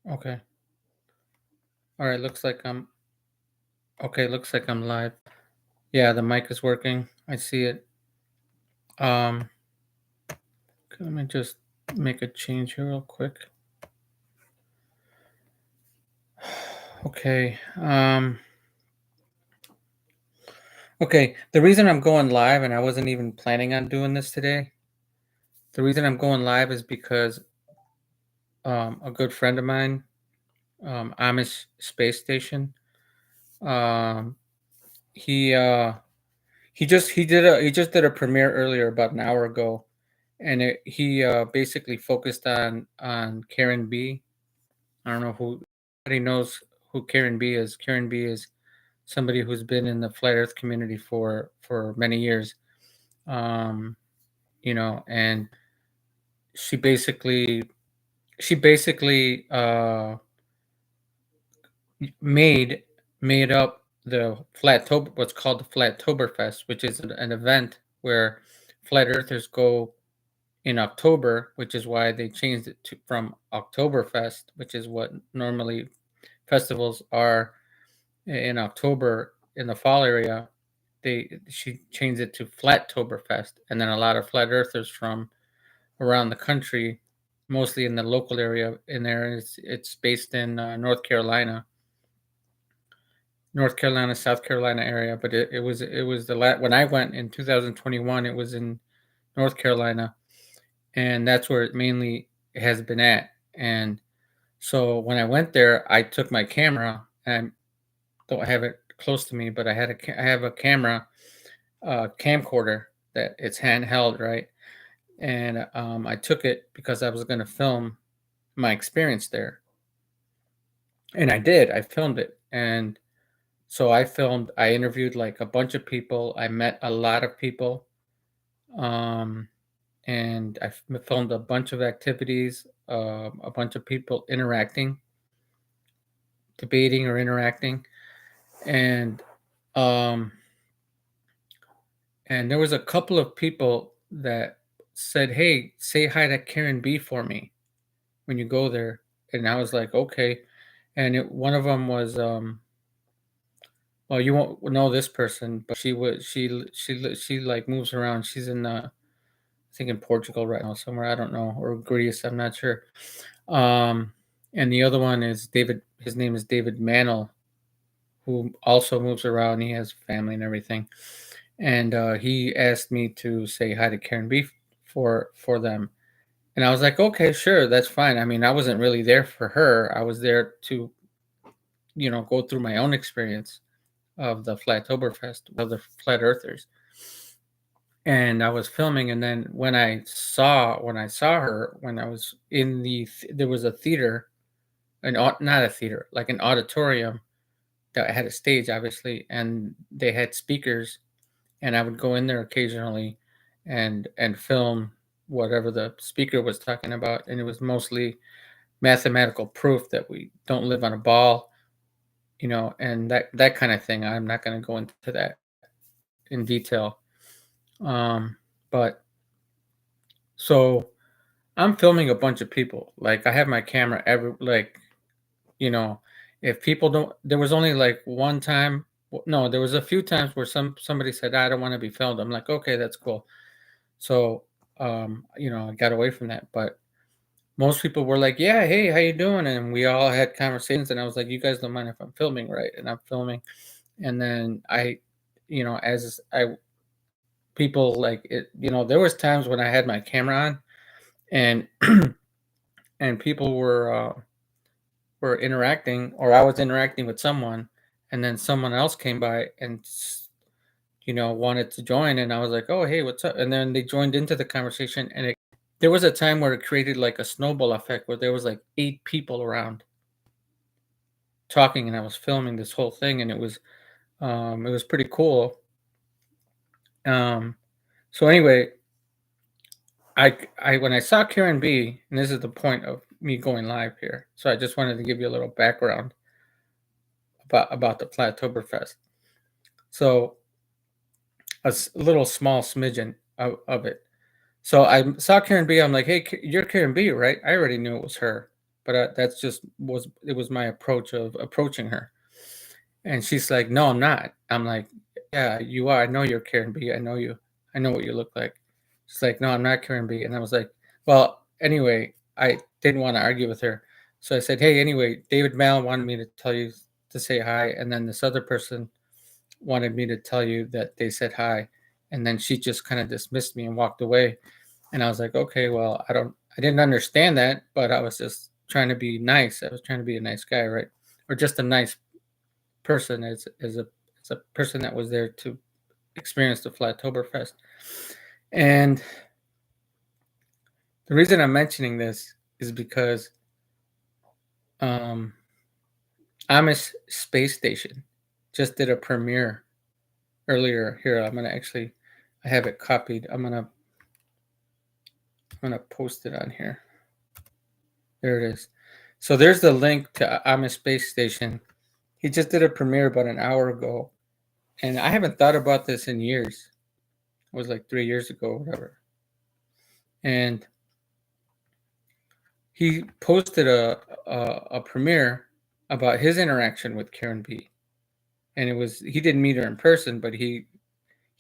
Okay. All right. Looks like I'm okay. Looks like I'm live. Yeah, the mic is working. I see it. Um, let me just make a change here real quick. Okay. Okay. The reason I'm going live, and I wasn't even planning on doing this today. The reason I'm going live is because a good friend of mine, Amish Space Station, um, he he just did a premiere earlier about an hour ago, and he basically focused on Karen B. I don't know who anybody knows who Karen B is. Karen B is somebody who's been in the flat Earth community for many years. Um, and she basically she basically made made up the what's called the Flatoberfest, which is an event where flat earthers go in October, which is why they changed it from Oktoberfest, which is what normally festivals are in October in the fall area. She changed it to Flattoberfest, and then a lot of flat earthers from around the country, mostly in the local area in there. It's based in North Carolina, South Carolina area, but it was when I went in 2021, it was in North Carolina, and that's where it mainly has been at. And so when I went there, I took my camera, and I don't have it close to me, but I have a camera, camcorder that it's handheld, right? And I took it because I was going to film my experience there, and I did. I filmed it, and so I interviewed like a bunch of people. I met a lot of people. Um, and filmed a bunch of activities, a bunch of people interacting, debating or interacting, and um, and there was a couple of people that said, "Hey, say hi to Karen B for me when you go there," and I was like, "Okay," and one of them was, well, you won't know this person, but she like moves around. She's in I think in Portugal right now somewhere. I don't know, or Greece. I'm not sure. Um, and the other one is David. His name is David Mantle, who also moves around. He has family and everything. And he asked me to say hi to Karen B for them. And I was like, okay, sure, that's fine. I mean, I wasn't really there for her. I was there to, go through my own experience of the Flatoberfest, of the Flat Earthers. And I was filming, and then when I saw her, when I was in there was a theater, not a theater, like an auditorium that had a stage, obviously, and they had speakers, and I would go in there occasionally and film whatever the speaker was talking about, and it was mostly mathematical proof that we don't live on a ball, and that kind of thing. I'm not going to go into that in detail, um, but so I'm filming a bunch of people. Like I have my camera you know, if people don't, there was only like one time. No, there was a few times where somebody said, "I don't want to be filmed." I'm like, okay, that's cool. So, I got away from that. But most people were like, "Yeah, hey, how you doing?" And we all had conversations. And I was like, "You guys don't mind if I'm filming, right?" And I'm filming. And then as I people like it, there was times when I had my camera on, and and people were interacting, or I was interacting with someone, and then someone else came by and wanted to join, and I was like, "Oh, hey, what's up?" And then they joined into the conversation, and there was a time where it created like a snowball effect where there was like 8 people around talking, and I was filming this whole thing, and it was pretty cool. Um, so anyway, I when I saw Karen B, and this is the point of me going live here, so I just wanted to give you a little background about the Flatoberfest. So a little small smidgen of it. So I saw Karen B. I'm like, hey, you're Karen B, right? I already knew it was her. but that's just was it was my approach of approaching her. And she's like, "No, I'm not." I'm like, "Yeah, you are. I know you're Karen B. I know you. I know what you look like." She's like, "No, I'm not Karen B." And I was like, "Well, anyway, I didn't want to argue with her, so I said, 'Hey, anyway, David Mallon wanted me to tell you to say hi, and then this other person wanted me to tell you that they said hi.'" And then she just kind of dismissed me and walked away. And I was like, "Okay, well, I didn't understand that, but I was just trying to be nice. I was trying to be a nice guy, right? Or just a nice person as a person that was there to experience the Flatoberfest." And the reason I'm mentioning this is because um, Amish Space Station just did a premiere earlier. Here, I have it copied. I'm gonna post it on here. There it is. So there's the link to Amish Space Station. He just did a premiere about an hour ago, and I haven't thought about this in years. It was like 3 years ago, or whatever. And he posted a premiere about his interaction with Karen B. And he didn't meet her in person, but he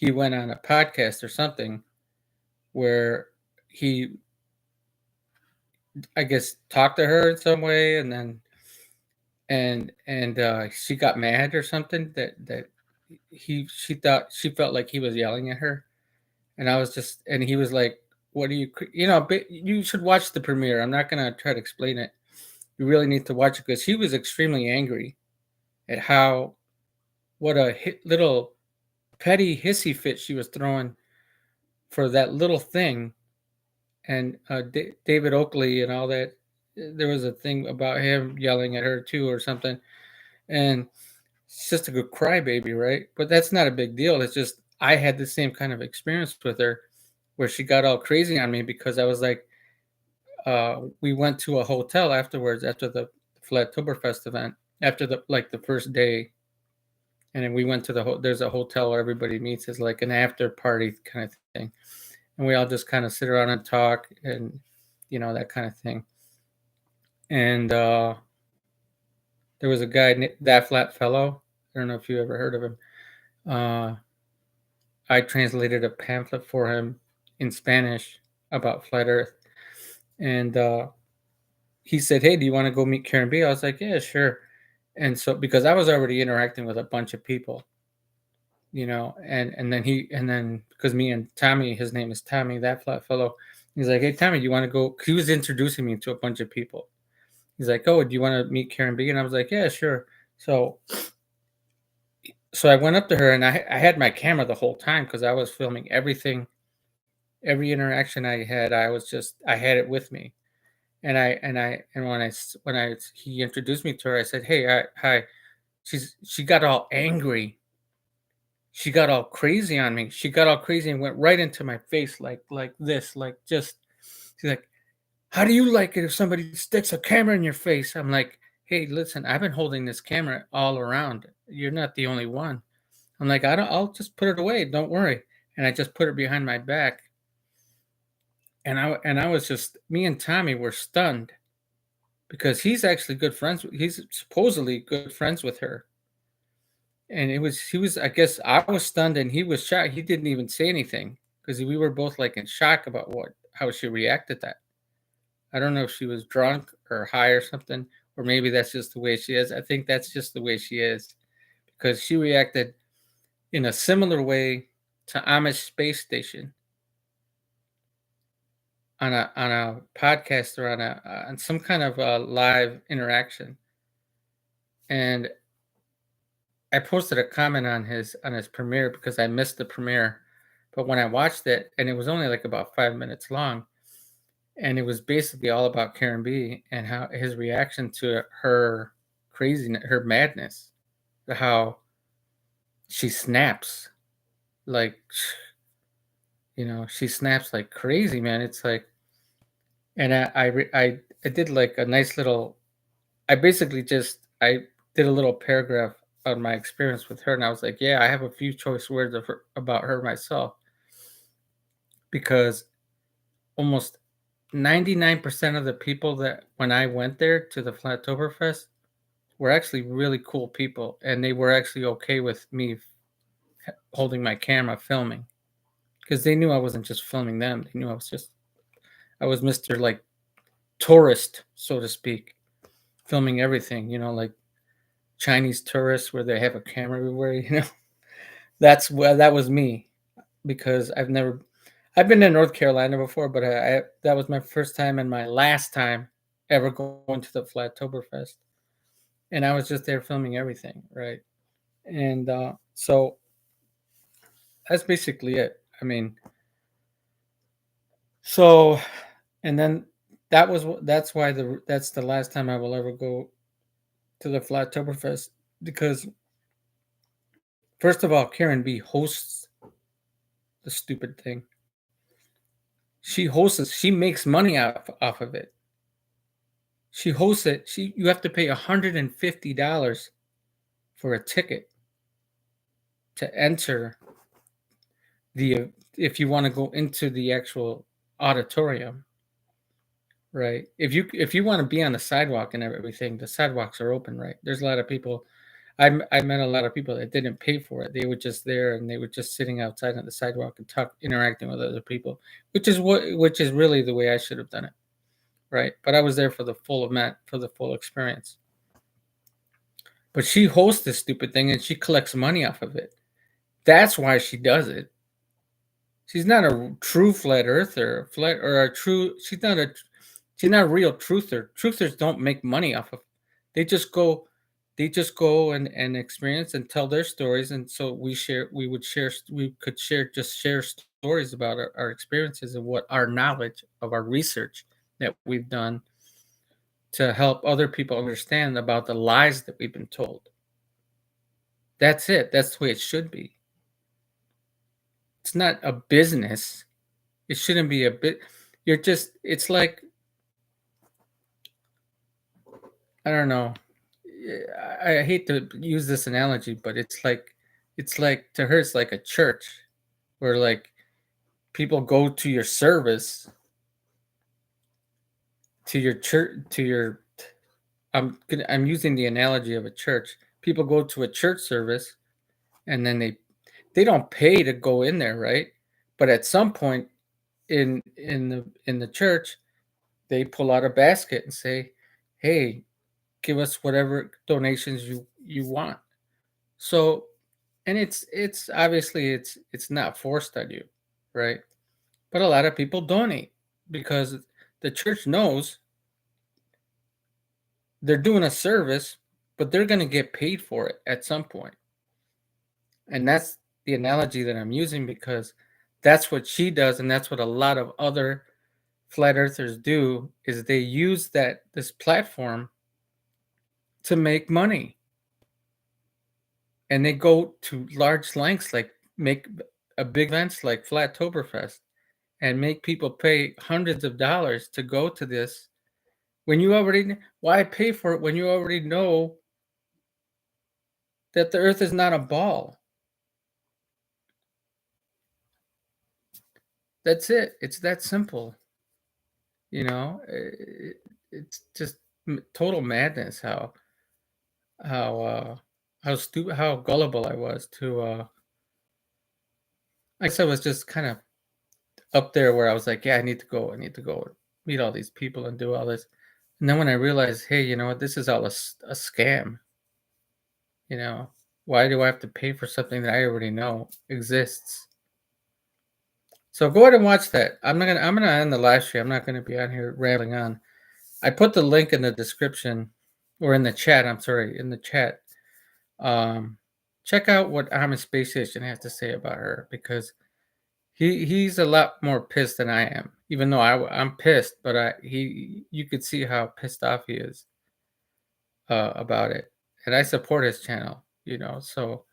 went on a podcast or something where he, I guess, talked to her in some way, and then she got mad or something that she felt like he was yelling at her. And I was just and he was like, "What do you but you should watch the premiere. I'm not gonna try to explain it. You really need to watch it," because he was extremely angry at how what a little petty hissy fit she was throwing for that little thing. And David Oakley and all that. There was a thing about him yelling at her too, or something. And she's just a good crybaby, right? But that's not a big deal. It's just I had the same kind of experience with her, where she got all crazy on me because I was like, we went to a hotel afterwards after the Flatoberfest event, after the first day, and then we went to there's a hotel where everybody meets as like an after party kind of thing, and we all just kind of sit around and talk, and that kind of thing. And there was a guy, that flat fellow. I don't know if you ever heard of him. I translated a pamphlet for him in Spanish about flat Earth, and he said, "Hey, do you want to go meet Karen B?" I was like, "Yeah, sure." And so because I was already interacting with a bunch of people, and then because me and Tommy, his name is Tommy, that flat fellow, he's like, "Hey, Tommy, do you want to go?" He was introducing me to a bunch of people. He's like, "Oh, do you want to meet Karen B?" And I was like, "Yeah, sure." So I went up to her, and I had my camera the whole time because I was filming everything, every interaction I had. I had it with me. And when I he introduced me to her, I said, "Hey, hi." She got all angry. She got all crazy on me. She got all crazy and went right into my face like this, like just she's like, "How do you like it if somebody sticks a camera in your face?" I'm like, "Hey, listen, I've been holding this camera all around. You're not the only one." I'm like, I'll just put it away. Don't worry." And I just put it behind my back. And I was just me and Tommy were stunned because he's actually good friends. He's supposedly good friends with her. And he was, I guess I was stunned and he was shocked. He didn't even say anything because we were both like in shock about how she reacted that. I don't know if she was drunk or high or something, or maybe that's just the way she is. I think that's just the way she is because she reacted in a similar way to Amish Space Station on a podcast or on some kind of live interaction. And I posted a comment on his premiere because I missed the premiere. But when I watched it, and it was only like about 5 minutes long, and it was basically all about Karen B and how his reaction to her craziness, her madness, how she snaps like she snaps like crazy, man. It's like, and I did like a nice little. I basically I did a little paragraph on my experience with her, and I was like, yeah, I have a few choice words about her myself because almost 99% of the people that when I went there to the Flatoberfest were actually really cool people, and they were actually okay with me holding my camera filming because they knew I wasn't just filming them. They knew I was Mr. like tourist, so to speak, filming everything, like Chinese tourists where they have a camera everywhere, that was me because I've been to North Carolina before, but that was my first time and my last time ever going to the Flatoberfest, and I was just there filming everything, right? And so that's basically it. I mean, so and then that's the last time I will ever go to the Flatoberfest because first of all, Karen B hosts the stupid thing. She hosts it. She makes money off of it. She hosts it. You have to pay $150 for a ticket to enter the if you want to go into the actual auditorium, right? If you want to be on the sidewalk and everything, the sidewalks are open, right? There's a lot of people. I met a lot of people that didn't pay for it. They were just there and they were just sitting outside on the sidewalk and interacting with other people, which is really the way I should have done it, right? But I was there for the full event, for the full experience. But she hosts this stupid thing and she collects money off of it. That's why she does it. She's not a true flat earther, flat or a true. She's not a real truther. Truthers don't make money off of. They just go, and experience and tell their stories, and so we could share stories about our experiences and what our knowledge of our research that we've done to help other people understand about the lies that we've been told. That's it. That's the way it should be. It's not a business. It shouldn't be a bit. It's like, I don't know. I hate to use this analogy, but it's like to her, it's like a church where like people go to your service, to your church, I'm using the analogy of a church. People go to a church service and then they don't pay to go in there, right? But at some point in the church, they pull out a basket and say, "Hey, give us whatever donations you want." So, and it's obviously it's not forced on you, right? But a lot of people donate because the church knows they're doing a service, but they're going to get paid for it at some point. And that's the analogy that I'm using because that's what she does and that's what a lot of other flat earthers do is they use this platform to make money. And they go to large lengths like make a big events like Flatoberfest and make people pay hundreds of dollars to go to this when you already why pay for it when you already know that the earth is not a ball. That's it. It's that simple. It's just total madness how uh how stupid how gullible I was to I guess I was just kind of up there where I was like, yeah, I need to go meet all these people and do all this. And then when I realized, hey, you know what, this is all a scam, you know, why do I have to pay for something that I already know exists? So go ahead and watch that. I'm gonna end the live stream. I'm not gonna be on here rambling on. I put the link in the description or in the chat. I'm sorry, in the chat. Um, check out what Ahmed Space Station has to say about her because he's a lot more pissed than I am. Even though I'm pissed, but you could see how pissed off he is about it, and I support his channel. So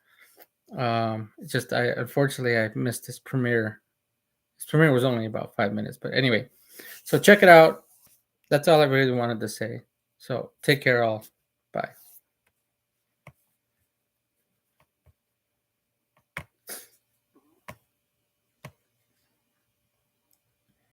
it's just I unfortunately I missed his premiere. His premiere was only about 5 minutes, but anyway, so check it out. That's all I really wanted to say. So take care, all.